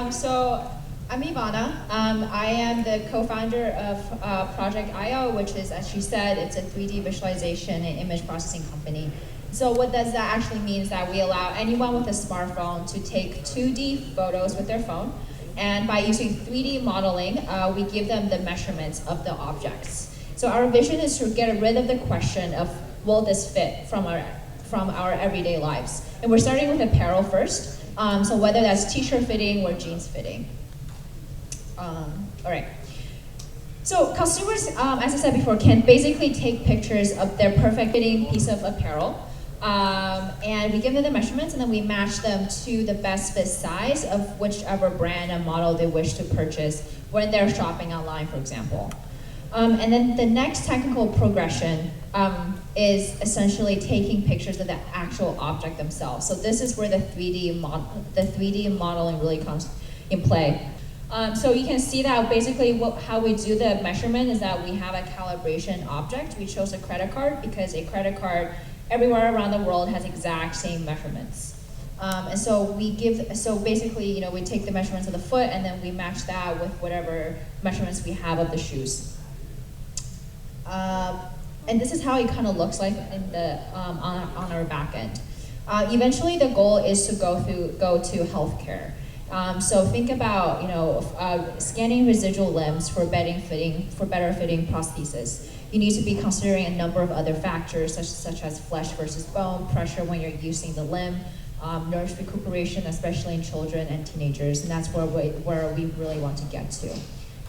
So I'm Evanna. I am the co-founder of Project IO, which is, as she said, it's a 3D visualization and image processing company. So what does that actually mean is that we allow anyone with a smartphone to take 2D photos with their phone, and by using 3D modeling, we give them the measurements of the objects. So our vision is to get rid of the question of, will this fit from our everyday lives? And we're starting with apparel first. So whether that's t-shirt fitting or jeans fitting. All right. So consumers, as I said before, can basically take pictures of their perfect fitting piece of apparel, and we give them the measurements, and then we match them to the best fit size of whichever brand and model they wish to purchase when they're shopping online, for example. And then the next technical progression is essentially taking pictures of the actual object themselves. So this is where the 3D modeling really comes in play. So you can see that basically how we do the measurement is that we have a calibration object. We chose a credit card because a credit card everywhere around the world has exact same measurements. And so basically, we take the measurements of the foot and then we match that with whatever measurements we have of the shoes. And this is how it kind of looks like in on our back end. Eventually, the goal is to go to healthcare. So think about scanning residual limbs for better fitting prosthesis. You need to be considering a number of other factors such as flesh versus bone, pressure when you're using the limb, nerve recuperation, especially in children and teenagers, and that's where we really want to get to.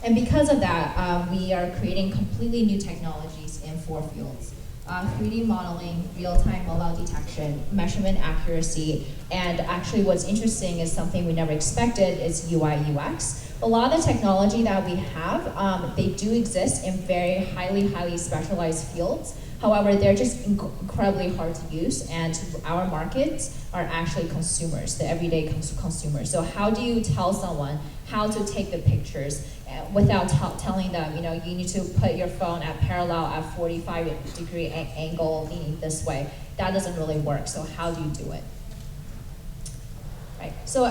And because of that, we are creating completely new technologies in 4 fields. 3D modeling, real-time mobile detection, measurement accuracy, and actually what's interesting is something we never expected is UI UX. A lot of the technology that we have, they do exist in very highly specialized fields. However, they're just incredibly hard to use, and our markets are actually consumers, the everyday consumers. So how do you tell someone how to take the pictures without telling them, you need to put your phone at parallel at 45-degree angle leaning this way? That doesn't really work, so how do you do it? Right. So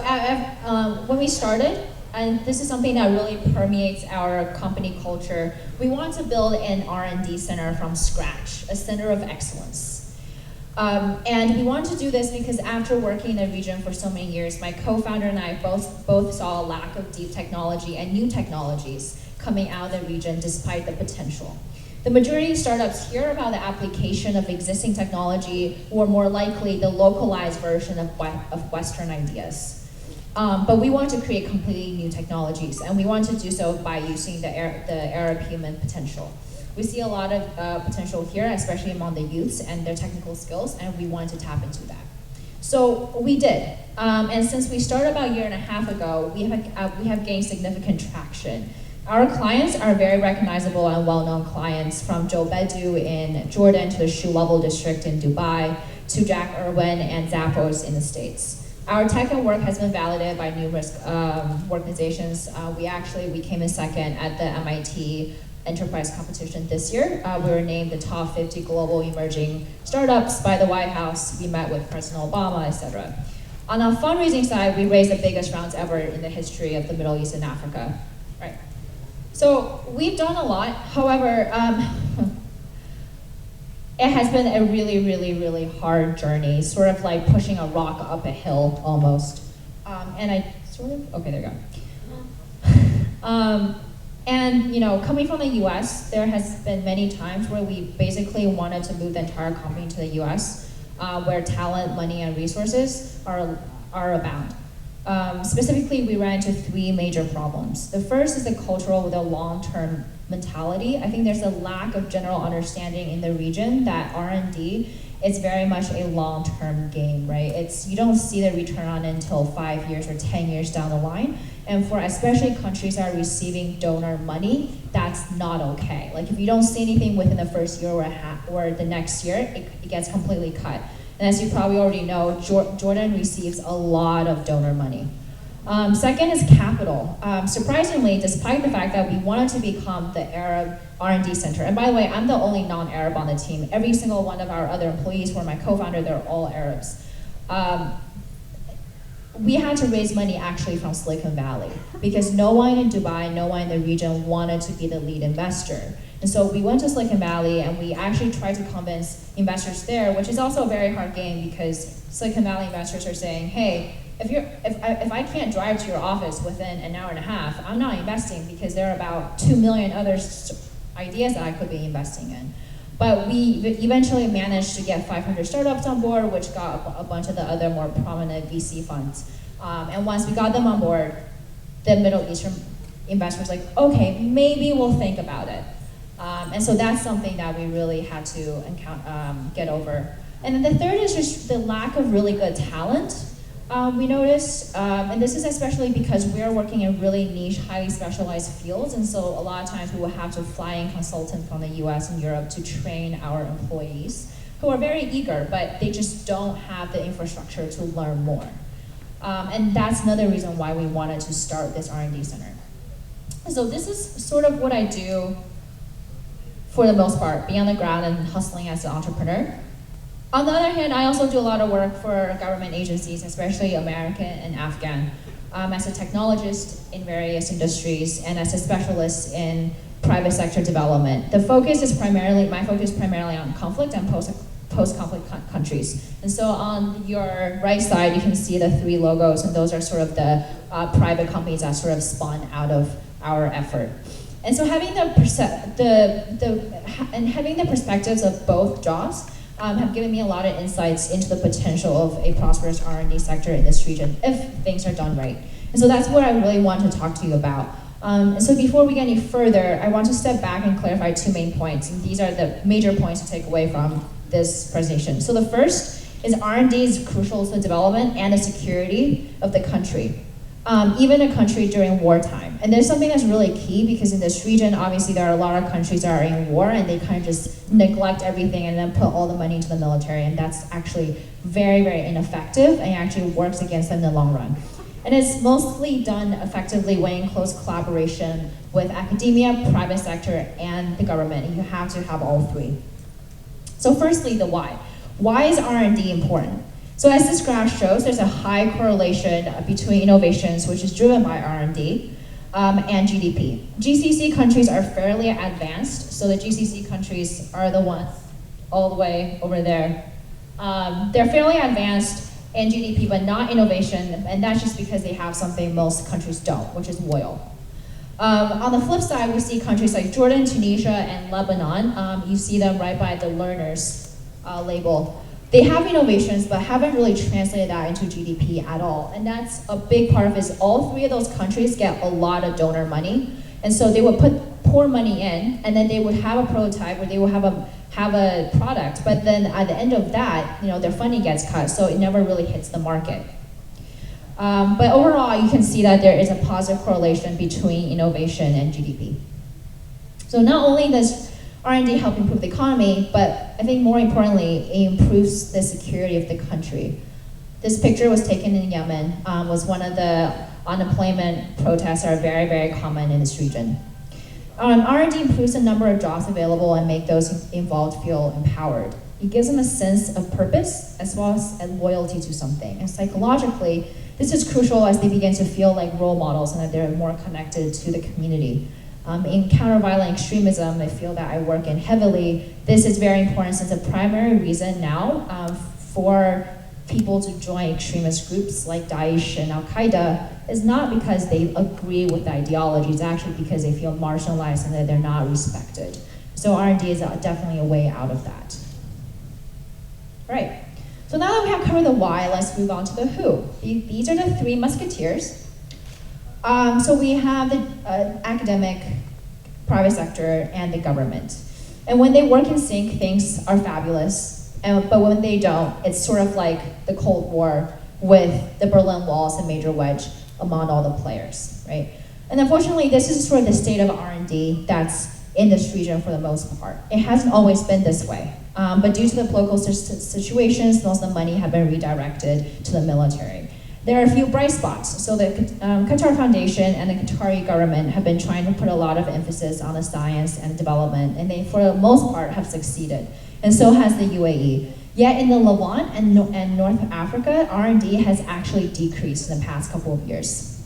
when we started, and this is something that really permeates our company culture, we want to build an R&D center from scratch, a center of excellence. And we want to do this because after working in the region for so many years, my co-founder and I both saw a lack of deep technology and new technologies coming out of the region despite the potential. The majority of startups hear about the application of existing technology or more likely the localized version of Western ideas. But we want to create completely new technologies, and we want to do so by using the Arab human potential. We see a lot of potential here, especially among the youths and their technical skills, and we wanted to tap into that. So we did, and since we started about a year and a half ago, we have gained significant traction. Our clients are very recognizable and well-known clients, from Joe Bedu in Jordan to the Shoe Level District in Dubai to Jack Irwin and Zappos in the States. Our tech and work has been validated by numerous organizations. We came in second at the MIT Enterprise Competition this year. We were named the top 50 global emerging startups by the White House. We met with President Obama, etc. On our fundraising side, we raised the biggest rounds ever in the history of the Middle East and Africa. Right. So we've done a lot. However, it has been a really hard journey, sort of like pushing a rock up a hill almost. Okay, there you go. And coming from the US, there has been many times where we basically wanted to move the entire company to the US, where talent, money, and resources are abound. Specifically, we ran into 3 major problems. The first is the cultural with a long-term mentality. I think there's a lack of general understanding in the region that R&D is very much a long-term game, right? You don't see the return on it until 5 years or 10 years down the line. And for especially countries that are receiving donor money, that's not okay. Like if you don't see anything within the first year or the next year, it gets completely cut. And as you probably already know, Jordan receives a lot of donor money. Second is capital. Surprisingly, despite the fact that we wanted to become the Arab R&D center, and by the way, I'm the only non-Arab on the team. Every single one of our other employees who are my co-founder, they're all Arabs. we had to raise money actually from Silicon Valley because no one in Dubai, no one in the region wanted to be the lead investor. And so we went to Silicon Valley and we actually tried to convince investors there, which is also a very hard game because Silicon Valley investors are saying, hey, if I can't drive to your office within an hour and a half, I'm not investing because there are about 2 million other ideas that I could be investing in. But we eventually managed to get 500 startups on board, which got a bunch of the other more prominent VC funds. And once we got them on board, the Middle Eastern investors were like, okay, maybe we'll think about it. And so that's something that we really had to get over. And then the third is just the lack of really good talent. We noticed, and this is especially because we're working in really niche, highly specialized fields, and so a lot of times we will have to fly in consultants from the US and Europe to train our employees, who are very eager, but they just don't have the infrastructure to learn more. And that's another reason why we wanted to start this R&D center. So this is sort of what I do for the most part, being on the ground and hustling as an entrepreneur. On the other hand, I also do a lot of work for government agencies, especially American and Afghan, as a technologist in various industries and as a specialist in private sector development. My focus is primarily on conflict and post-conflict countries. And so on your right side, you can see the 3 logos, and those are sort of the private companies that sort of spawn out of our effort. And so having the perspectives of both jobs have given me a lot of insights into the potential of a prosperous R&D sector in this region if things are done right. And so that's what I really want to talk to you about. And so before we get any further, I want to step back and clarify 2 main points. And these are the major points to take away from this presentation. So the first is R&D is crucial to the development and the security of the country. Even a country during wartime. And there's something that's really key because in this region, obviously there are a lot of countries that are in war and they kind of just neglect everything and then put all the money into the military, and that's actually very, very ineffective and actually works against them in the long run. And it's mostly done effectively when in close collaboration with academia, private sector, and the government, and you have to have all 3. So firstly, the why. Why is R&D important? So as this graph shows, there's a high correlation between innovations, which is driven by R&D, and GDP. GCC countries are fairly advanced, so the GCC countries are the ones all the way over there. They're fairly advanced in GDP, but not innovation, and that's just because they have something most countries don't, which is oil. On the flip side, we see countries like Jordan, Tunisia, and Lebanon. You see them right by the learners label. They have innovations, but haven't really translated that into GDP at all. And that's a big part of it is all 3 of those countries get a lot of donor money. And so they would pour money in, and then they would have a prototype, or they would have a product, but then at the end of that, their funding gets cut, so it never really hits the market. But overall, you can see that there is a positive correlation between innovation and GDP. So not only does R&D help improve the economy, but I think more importantly, it improves the security of the country. This picture was taken in Yemen, was one of the unemployment protests that are very, very common in this region. R&D improves the number of jobs available and make those involved feel empowered. It gives them a sense of purpose as well as a loyalty to something. And psychologically, this is crucial as they begin to feel like role models and that they're more connected to the community. In counter-violent extremism, I feel that I work in heavily. This is very important since the primary reason now for people to join extremist groups like Daesh and Al-Qaeda is not because they agree with the ideology, it's actually because they feel marginalized and that they're not respected. So R&D is definitely a way out of that. Right, so now that we have covered the why, let's move on to the who. These are the 3 musketeers. So we have the academic, private sector, and the government. And when they work in sync, things are fabulous. But when they don't, it's sort of like the Cold War with the Berlin Wall as a major wedge among all the players, right? And unfortunately, this is sort of the state of R&D that's in this region for the most part. It hasn't always been this way. But due to the political situations, most of the money have been redirected to the military. There are a few bright spots. So the Qatar Foundation and the Qatari government have been trying to put a lot of emphasis on the science and development, and they, for the most part, have succeeded. And so has the UAE. Yet in the Levant and North Africa, R&D has actually decreased in the past couple of years.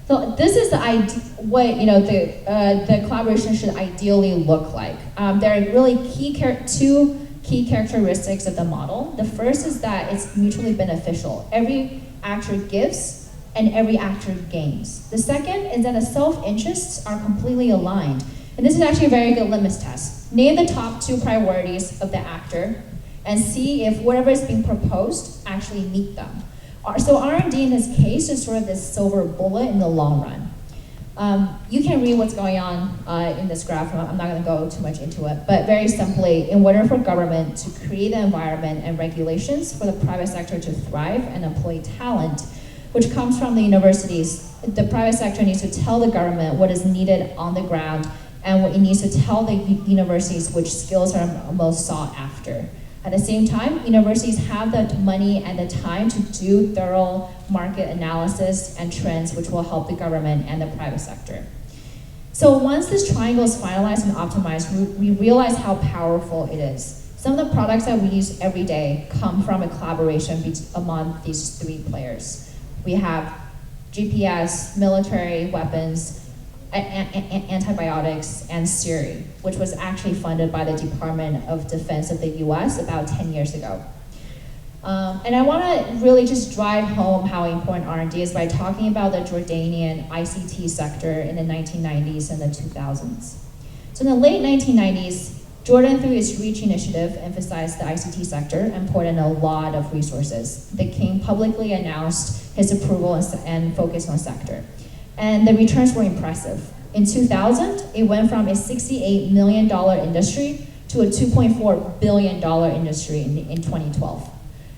So this is the what the collaboration should ideally look like. There are really two key characteristics of the model. The first is that it's mutually beneficial. Every actor gives and every actor gains. The second is that the self-interests are completely aligned. And this is actually a very good litmus test. Name the top 2 priorities of the actor and see if whatever is being proposed actually meet them. So R&D in this case is sort of this silver bullet in the long run. You can read what's going on in this graph. I'm not going to go too much into it, but very simply, in order for government to create the environment and regulations for the private sector to thrive and employ talent, which comes from the universities, the private sector needs to tell the government what is needed on the ground, and what it needs to tell the universities which skills are most sought after. At the same time, universities have the money and the time to do thorough market analysis and trends which will help the government and the private sector. So once this triangle is finalized and optimized, we realize how powerful it is. Some of the products that we use every day come from a collaboration among these 3 players. We have GPS, military weapons, antibiotics, and Siri, which was actually funded by the Department of Defense of the US about 10 years ago. And I want to really just drive home how important R&D is by talking about the Jordanian ICT sector in the 1990s and the 2000s. So in the late 1990s, Jordan, through its REACH initiative, emphasized the ICT sector and poured in a lot of resources. The king publicly announced his approval and focus on the sector. And the returns were impressive. In 2000, it went from a $68 million industry to a $2.4 billion industry in 2012.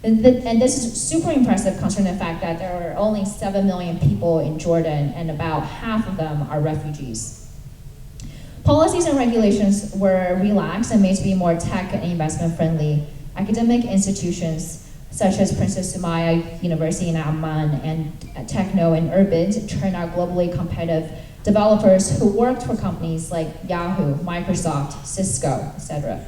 And this is super impressive considering the fact that there are only 7 million people in Jordan and about half of them are refugees. Policies and regulations were relaxed and made to be more tech and investment friendly. Academic institutions such as Princess Sumaya University in Amman and Techno and Urban turned out globally competitive developers who worked for companies like Yahoo, Microsoft, Cisco, etc.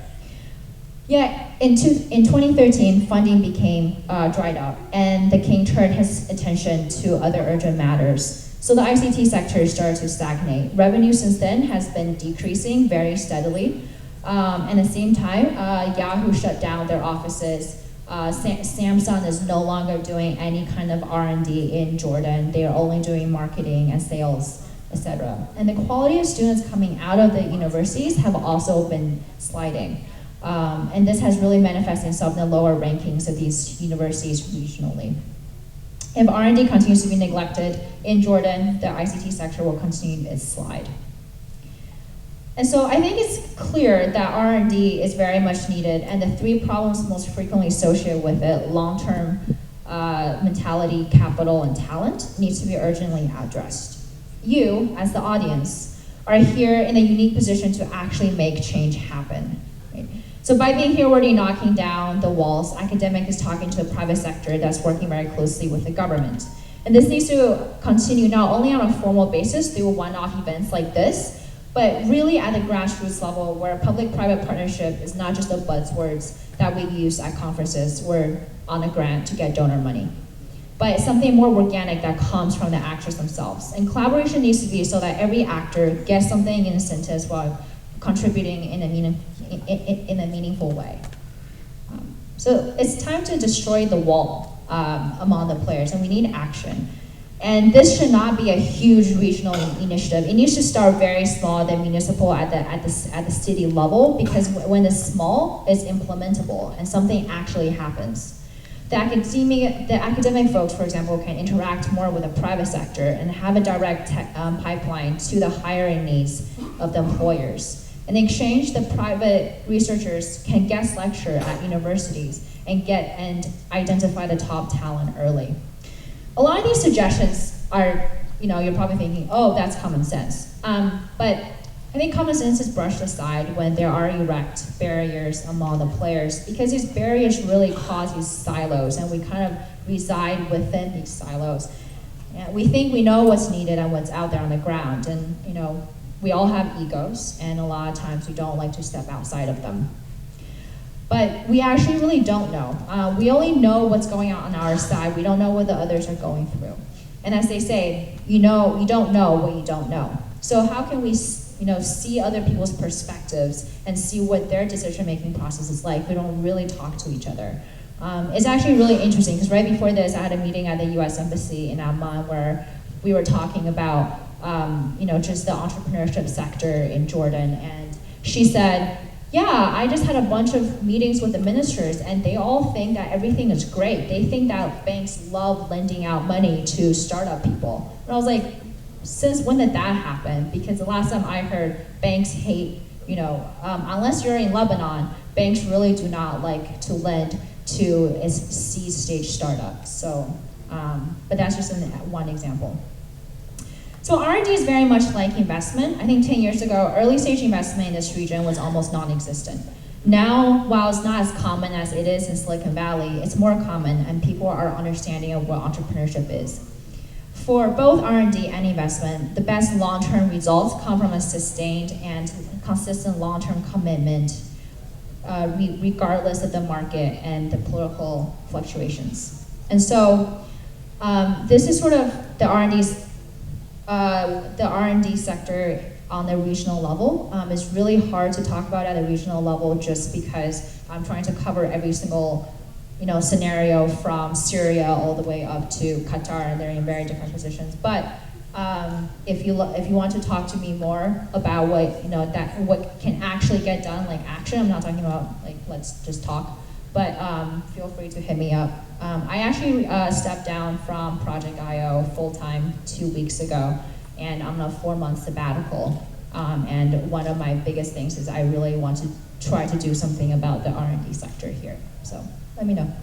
Yet in 2013, funding became dried up, and the king turned his attention to other urgent matters. So the ICT sector started to stagnate. Revenue since then has been decreasing very steadily. And at the same time, Yahoo shut down their offices. Samsung is no longer doing any kind of R&D in Jordan. They are only doing marketing and sales, etc. And the quality of students coming out of the universities have also been sliding. And this has really manifested itself in the lower rankings of these universities regionally. If R&D continues to be neglected in Jordan, the ICT sector will continue its slide. And so I think it's clear that R&D is very much needed, and the 3 problems most frequently associated with it, long-term mentality, capital, and talent, needs to be urgently addressed. You, as the audience, are here in a unique position to actually make change happen. Right? So by being here already knocking down the walls, academic is talking to the private sector that's working very closely with the government. And this needs to continue not only on a formal basis through one-off events like this, but really at the grassroots level where public-private partnership is not just the buzzwords that we use at conferences or on a grant to get donor money, but it's something more organic that comes from the actors themselves. And collaboration needs to be so that every actor gets something in incentives while contributing in a meaningful way. So it's time to destroy the wall among the players, and we need action. And this should not be a huge regional initiative. It needs to start very small, then municipal at the city level, because when it's small, it's implementable and something actually happens. The academic folks, for example, can interact more with the private sector and have a direct pipeline to the hiring needs of the employers. In exchange, the private researchers can guest lecture at universities and identify the top talent early. A lot of these suggestions are, you're probably thinking, oh, that's common sense. But I think common sense is brushed aside when there are erect barriers among the players, because these barriers really cause these silos, and we kind of reside within these silos. And we think we know what's needed and what's out there on the ground, and we all have egos, and a lot of times we don't like to step outside of them. But we actually really don't know. We only know what's going on our side. We don't know what the others are going through. And as they say, you don't know what you don't know. So how can we see other people's perspectives and see what their decision-making process is like? We don't really talk to each other. It's actually really interesting, because right before this, I had a meeting at the US Embassy in Amman where we were talking about just the entrepreneurship sector in Jordan. And she said, yeah, I just had a bunch of meetings with the ministers, and they all think that everything is great. They think that banks love lending out money to startup people. And I was like, since when did that happen? Because the last time I heard, banks hate, unless you're in Lebanon, banks really do not like to lend to a seed stage startup. So, but that's just one example. So R&D is very much like investment. I think 10 years ago, early stage investment in this region was almost non-existent. Now, while it's not as common as it is in Silicon Valley, it's more common, and people are understanding of what entrepreneurship is. For both R&D and investment, the best long-term results come from a sustained and consistent long-term commitment, regardless of the market and the political fluctuations. And so, this is sort of the R&D sector on the regional level. It's really hard to talk about at a regional level just because I'm trying to cover every single scenario from Syria all the way up to Qatar, and they're in very different positions. But if you want to talk to me more about what can actually get done, like action, I'm not talking about like let's just talk, but feel free to hit me up. I actually stepped down from Project IO full-time 2 weeks ago, and I'm on a 4-month sabbatical. And one of my biggest things is I really want to try to do something about the R&D sector here. So let me know.